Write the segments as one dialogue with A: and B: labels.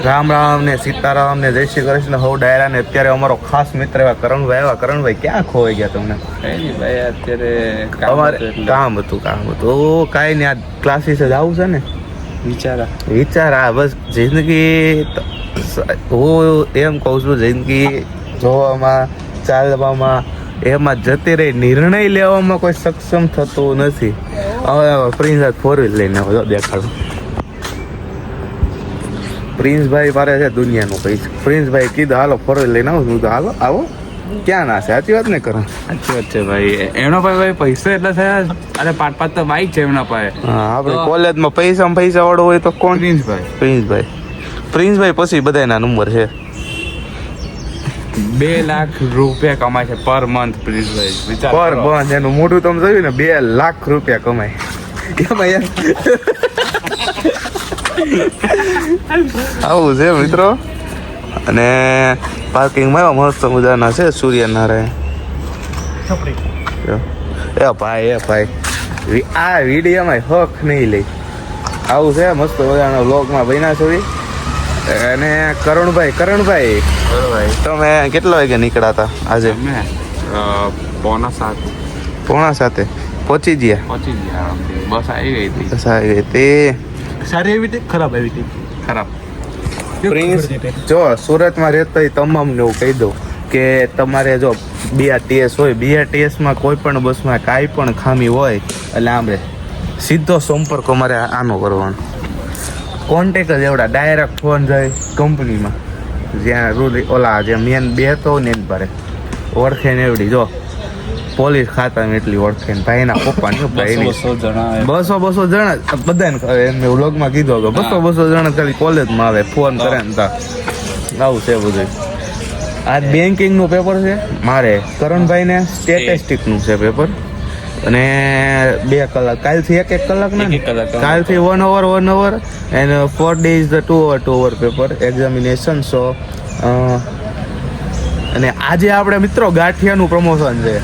A: રામ રામ ને સીતારામ ને જય શ્રી કૃષ્ણ હો ડાયરા ને અત્યારે અમારો ખાસ મિત્ર એવા કરણભાઈ ક્યાં ખોવાઈ ગયા તમને?
B: ભાઈ અત્યારે
A: અમારે કામ હતું કાંઈ નહીં, આ ક્લાસીસ જ આવું છે ને. વિચાર બસ જિંદગી હું એમ કહું છું, જિંદગી જોવામાં ચાલવામાં એમાં જતી રહી, નિર્ણય લેવામાં કોઈ સક્ષમ થતું નથી. હવે પ્રિન્સ ફોર વ્હીલ લઈને દેખાડું. પ્રિન્સભાઈ મારે છે દુનિયાનું પૈસા. પ્રિન્સભાઈ કીધું હાલો ફોર વ્હીલ લઈને આવું, તો હાલો આવો. ક્યાં ના છે? સાચી વાત ને કરો?
B: સાચી વાત છે ભાઈ. એમના પાસે ભાઈ પૈસા એટલા થયા, અરે 5 તો બાઈક છે એમના પાસે.
A: હા, આપણે કોલેજમાં પૈસા વાળો હોય તો કોણ? પ્રિન્સભાઈ પછી બધાના નંબર છે.
B: 2 લાખ રૂપિયા કમાય છે per month Princebhai.
A: Per month એનું મોઢું તમે જોયું ને, 2 લાખ રૂપિયા કમાય એમાં યાર. આવું છે મિત્રો. અને પાર્કિંગમાં એવા મસ્ત મજાના છે સૂર્યનારાયણ. એ ભાઈ આ વિડીયોમાં હક નહીં લઈ. આવું છે મસ્ત મજાના વ્લોગમાં બન્યા છો. અને કરણભાઈ તમે કેટલા વાગે નીકળ્યા હતા આજે? 6:45 પહોંચી ગયા.
B: બસ આવી ગઈ
A: હતી.
B: સારી આવી હતી, ખરાબ આવી હતી. ખરાબ.
A: પ્રિન્સ જો સુરતમાં રહેતો હોય તમામને એવું કહી દઉં કે તમારે જો BRTS હોય, BRTSમાં કોઈ પણ બસમાં કાંઈ પણ ખામી હોય એટલે આમરે સીધો સંપર્ક અમારે આનો કરવાનો. કોન્ટેક્ટ જ એવડા, ડાયરેક્ટ ફોન જાય કંપનીમાં, જ્યાં રૂલ ઓલા જે મેન બે તો ને એની પારે ઓળખે ને એવડી. જો પોલીસ ખાતામાં એટલી ઓળખે ને ભાઈના પપ્પાને ભાઈની 200 જણા બધાને એમને વ્લોગમાં કીધું કે 200 જણા ખાલી કોલેજમાં આવે, ફોન કરે ને તા આવું છે બધું. આ બેન્કિંગનું પેપર છે મારે, કરણભાઈને સ્ટેટિસ્ટિકનું છે પેપર. અને 2 કલાક કાલથી 1 કલાક ને કાલથી 1 hour and 4 days 2 hour paper examination. So અને આજે આપણે મિત્રો ગાંઠિયાનું પ્રમોશન છે.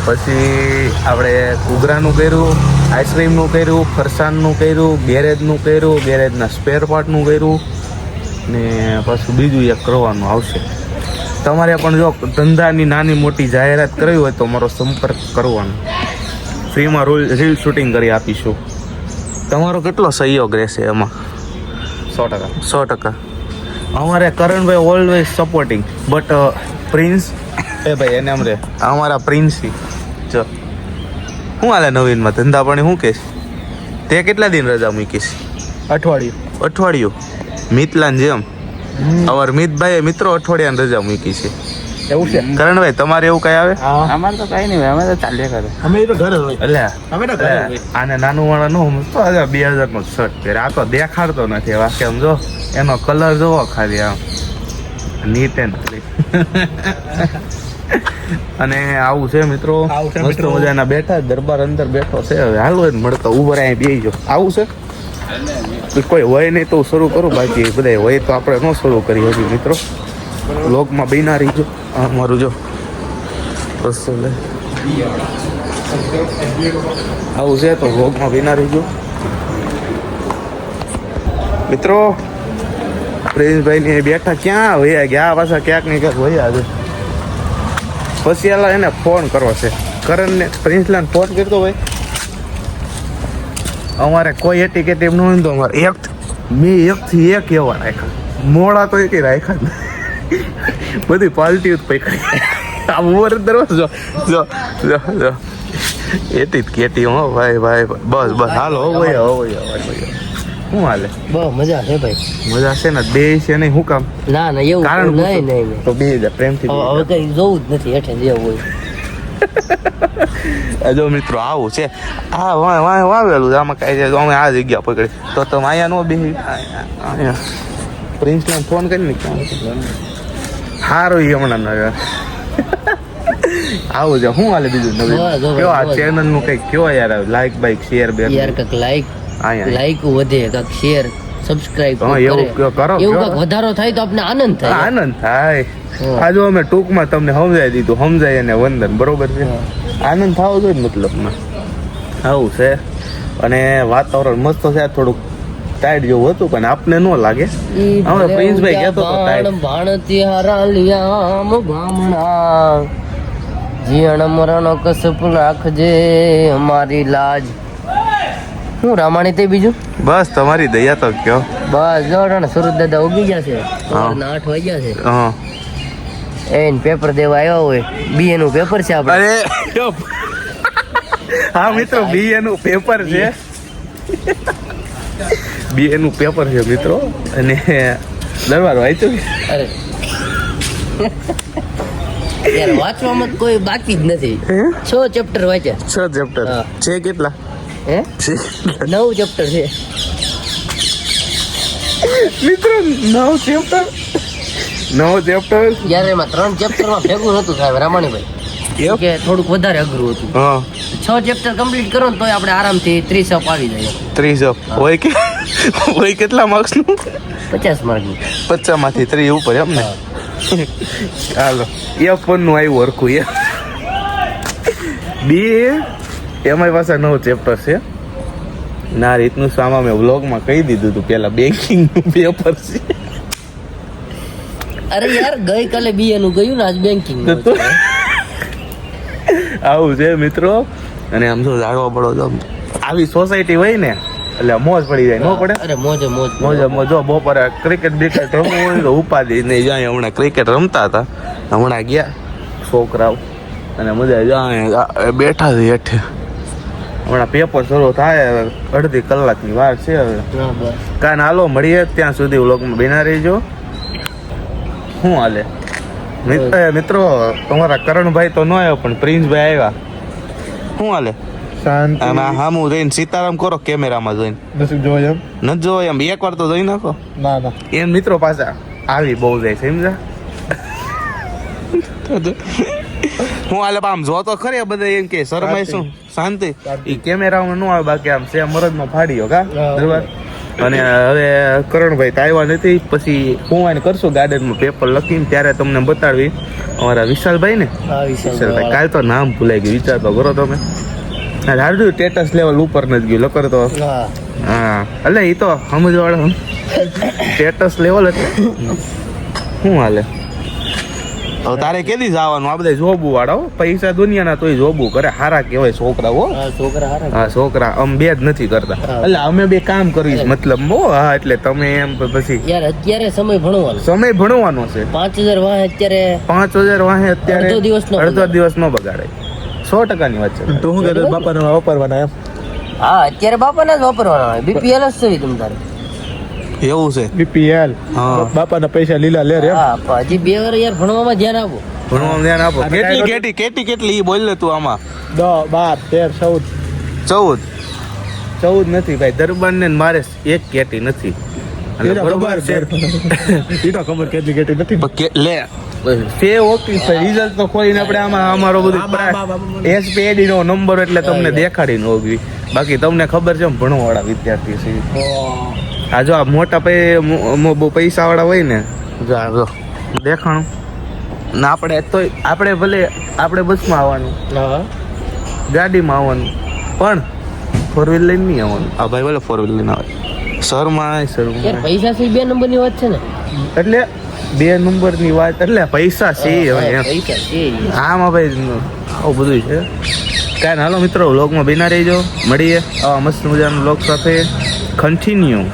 A: પછી આપણે ઘૂઘરાનું કર્યું, આઈસ્ક્રીમનું કર્યું, ફરસાણનું કર્યું, ગેરેજનું કર્યું, ગેરેજના સ્પેર પાર્ટનું કર્યું ને પછી બીજું એક કરવાનું આવશે. તમારે પણ જો ધંધાની નાની મોટી જાહેરાત કરવી હોય તો મારો સંપર્ક કરવાનો. ફ્રીમાં રીલ શૂટિંગ કરી આપીશું. તમારો કેટલો સહયોગ રહેશે એમાં? 100%. અમારે Karanbhai always supporting, but prince ભાઈ એને અમરે અમારા પ્રિન્સી જો શું હાલે નવીનમાં ધંધા પાણી શું કહેશ? તે કેટલા દિન રજા મૂકીશ? અઠવાડિયું. મિતલાન જેમ અમાર મિતભાઈ મિત્રો અઠવાડિયાની રજા મૂકી છે. એવું છે કરણભાઈ? તમારે એવું કઈ આવે?
B: અમારે તો કઈ નહીં, અમે તો ચાલ્યા કરે.
A: અમે તો ઘરે હોય એટલે આને નાનું વાળા નો સમજતો. 2000 નો શર્ટ પહેરે, આ તો દેખાડતો નથી. વાકે આમ જો એનો કલર જોવો ખાલી, આમ નીટ એન્ડ ક્લીન. અને આવું છે મિત્રો, મસ્ત મજાના બેઠા દરબાર અંદર બેઠો છે. હવે હાલો મળતા ઉભર અહીં બેસી જાઓ. આવું છે કોઈ હોય નહીં તો શરૂ કરું, બાકી બધા હોય તો આપણે ન શરૂ કરી હજી મિત્રો. વ્લોગમાં બિના રહીજો. મારું જો આવું છે તો વ્લોગમાં બિના રહીજો મિત્રો. પ્રિન્સભાઈ ને બેઠા ક્યાં વયા ગયા? પાછા ક્યાંક ને ક્યાંક વયા છે. પછી એલા એને ફોન કરવો છે કરણને. પ્રિન્સલાને ફોન કરતો ભાઈ. અમારે કોઈ એટીકેટ એમ ન હોય તો અમારે મેં 1 થી 1 એવા રાખ્યા. મોડા તો એક રાખ્યા, બધી પાલટી જ પકડી. આ મોર દરવાજો જો એટી જ કેટી. હો ભાઈ બસ હાલો હોય. શું હાલે?
C: બહુ મજા છે ભાઈ.
A: મજા છે ને? બે છે નહીં શું કામ?
C: ના એવું
A: કારણ
C: નહીં
A: તો 2000 પ્રેમથી
C: હવે કઈ જોવું જ નથી હેઠે જેવું હોય.
A: જો મિત્રો આવું છે. આ વાવેલું છે આમાં કાંઈ છે. અમે આ જગ્યા પકડી તો તમે અહીંયા નો બે પ્રિન્સને ફોન કરીને સારું હમણાં આવું છે. શું હાલે બીજું નવીન? કયો આ ચેનલ નું કઈક કયો યાર? લાઈક બાઈક શેર બે
C: યાર કઈક લાઈક વધે, કઈક શેર સબસ્ક્રાઇબ
A: કરો.
C: એવું કઈક વધારો થાય તો આપણે આનંદ
A: થાય. આ જો અમે ટૂંકમાં તમને સમજાવી દીધું, સમજાય અને વંદન બરોબર છે. આનંદ થવો જોઈએ મતલબમાં. આવું છે. અને વાતાવરણ મસ્ત છે. થોડુંક ટાઈટ જેવું હતું પણ આપને ન લાગે
C: ઈ
A: હવે
C: ભલે
A: પ્રિન્સભાઈ
C: ઊંચા
A: કહેતો હતો ટાઈટ.
C: ભાણતી હરાલિયામ ગામડા જીણ મરણ કસપ રાખજે અમારી લાજ. હું રામાણી તે બીજું
A: બસ તમારી દયા તો કયો.
C: બસ જોડણ સુરત દાદા ઉગી ગયા છે. સવારના 8 વાગ્યા છે.
A: હા
C: એને પેપર દેવા આવ્યા હોય. BA નું પેપર છે આપણે.
A: અરે હા મિત્રો BA નું પેપર છે. BA નું પેપર છે મિત્રો અને દરબાર વાંચ્યું
C: અરે યાર વાંચવામાં તો કોઈ બાકી જ નથી. 6 ચેપ્ટર વાંચ્યા.
A: 6 ચેપ્ટર
C: હા.
A: છે કેટલા
C: હે 9 ચેપ્ટર છે.
A: મિત્રો 9 ચેપ્ટર 9 ચેપ્ટર
C: યાર એમાં 3 ચેપ્ટરમાં ભેગું નતું સાહેબ રામાણીભાઈ કે થોડુંક વધારે અઘરું હતું.
A: હા
C: 6 ચેપ્ટર કમ્પ્લીટ કરો ને તોય આપણે આરામથી 30 અપ આવી જાય.
A: 30 હોય કે હોય કેટલા માર્ક્સ નું
C: 50 માર્કની.
A: 50 માંથી 30 ઉપર એમ ને હાલો એ ફોન નું આવ્યું હરખું એ BA એમાં પાછા 9 ચેપ્ટર છે ના રીતનું સામા મેં વ્લોગમાં કહી દીધું હતું પેલા બેંકિંગ નું પેપર છે.
C: અરે યાર ગઈકાલે BA નું ગયું ને આજ બેંકિંગ નું
A: તો આવું છે મિત્રો અને આમ જો જાડવા પડો તો આવી સોસાયટી હોય ને એટલે મોજ પડી જાય ન પડે.
C: અરે મોજે મોજ
A: મોજ જો બપોરે ક્રિકેટ બિકેટ રમવું હોય તો ઉપાધિ નહીં જાય. હમણાં ક્રિકેટ રમતા હતા હમણાં ગયા છોકરાઓ અને મજા જાય બેઠા છે હેઠે. હમણાં પેપર શરૂ થાય અડધી કલાકની વાર છે હવે.
C: હા બસ
A: કાન હાલો મળીએ ત્યાં સુધી વ્લોગમાં બિના રહીજો. શું હાલે મિત્રો તમારા કરણભાઈ તો ન આવ્યો પણ પ્રિન્સભાઈ આવ્યા. શું હાલે
D: શાંતિ
A: આમાં હામું જઈને સીતારામ કરો કેમેરામાં જોઈને
D: નથી જોયો એમ
A: નથી જોવો એમ એકવાર તો જોઈ નાખો.
D: ના ના
A: એમ મિત્રો પાછા આવી બહુ જાય સમજા. હું હાલે આમ જો તો ખરે બધા એમ કે શરમાય શું શાંતિ ઈ કેમેરામાં ન આવે બાકી આમ છે મરદમાં ફાડ્યો કા બરાબર. અને હવે કરણભાઈ તો આવ્યા નથી પછી હું આને કરશું ગાર્ડનમાં પેપર લખીને ત્યારે તમને બતાડવી અમારા વિશાલભાઈ ને
C: આ વિશે
A: વિશાલભાઈ કાલ તો નામ ભૂલાઈ ગયું વિચાર તો કરો તમે. હાર્યું સ્ટેટસ લેવલ ઉપર નથી ગયું લકર તો
C: હા
A: હા એટલે એ તો સમજવાળો સ્ટેટસ લેવલ એટલે શું હાલે હવે તારે કેદી જવાનું આ બધા જોબુ વાળા પૈસા દુનિયાના તોય જોબુ કરે હારા કહેવાય છોકરા હો.
C: આ છોકરા હારા
A: હા છોકરા અમે બે જ નથી કરતા
C: હા.
A: એટલે અમે બે કામ કરવી છે મતલબ બહુ હા એટલે તમે એમ પછી
C: યાર અત્યારે સમય ભણવાનો
A: સમય ભણવાનો છે.
C: 5000 વાહ અત્યારે
A: 5000 વાહે અત્યારે
C: અડધો દિવસ નો
A: અડધો દિવસ નો બગાડે 100%ની વાત છે.
D: તું શું કહેતો બાપાને વાપરવાના એમ
C: હા અત્યારે બાપાના જ વાપરવાના હોય. BPL જ છે તમ તારે.
A: એવું છે
D: BPL
A: હા.
D: બાપાના પૈસા લીલા લે રે એમ
C: હા પણ હજી 2 વાર યાર ભણવામાં ધ્યાન આપો.
A: ભણવામાં ધ્યાન આપો.
D: અને કાંઈ
A: કેટલી ઈ બોલ ને તું આમાં
D: 10 12 13
A: 14 નથી ભાઈ દરબાર ને મારે એક કેટી નથી. અને
D: 14
A: બરોબર છે
D: ઈ તો ખબર કેટલી કેટલી નથી
A: પણ લે છે ઓકે રિઝલ્ટ તો ખોલીને આપણે આમાં અમારો બધું એસપીએડી નો નંબર એટલે તમને દેખાડી ન હોગવી બાકી તમને ખબર છે ભણવાવાળા વિદ્યાર્થી છે. આ જો આ મોટા બહુ પૈસા વાળા હોય ને જો આ જો દેખાણું ને આપણે તો આપણે ભલે આપણે બસમાં આવવાનું
C: હા
A: ગાડીમાં આવવાનું પણ ફોર વ્હીલ લઈને નહીં આવવાનું. આ ભાઈ ભલે ફોર વ્હીલ લઈને આવે શરમાં
C: યાર પૈસા છે 2 નંબરની વાત છે ને.
A: એટલે 2 નંબરની વાત એટલે પૈસા છે હવે એમ.
C: પૈસા છે
A: આમાં ભાઈ આવું બધું છે કાંઈ હાલો મિત્રો વ્લોગમાં બિના રહીજો મળીએ આવા મસ્ત મજાના વ્લોગ સાથે કન્ટિન્યુ.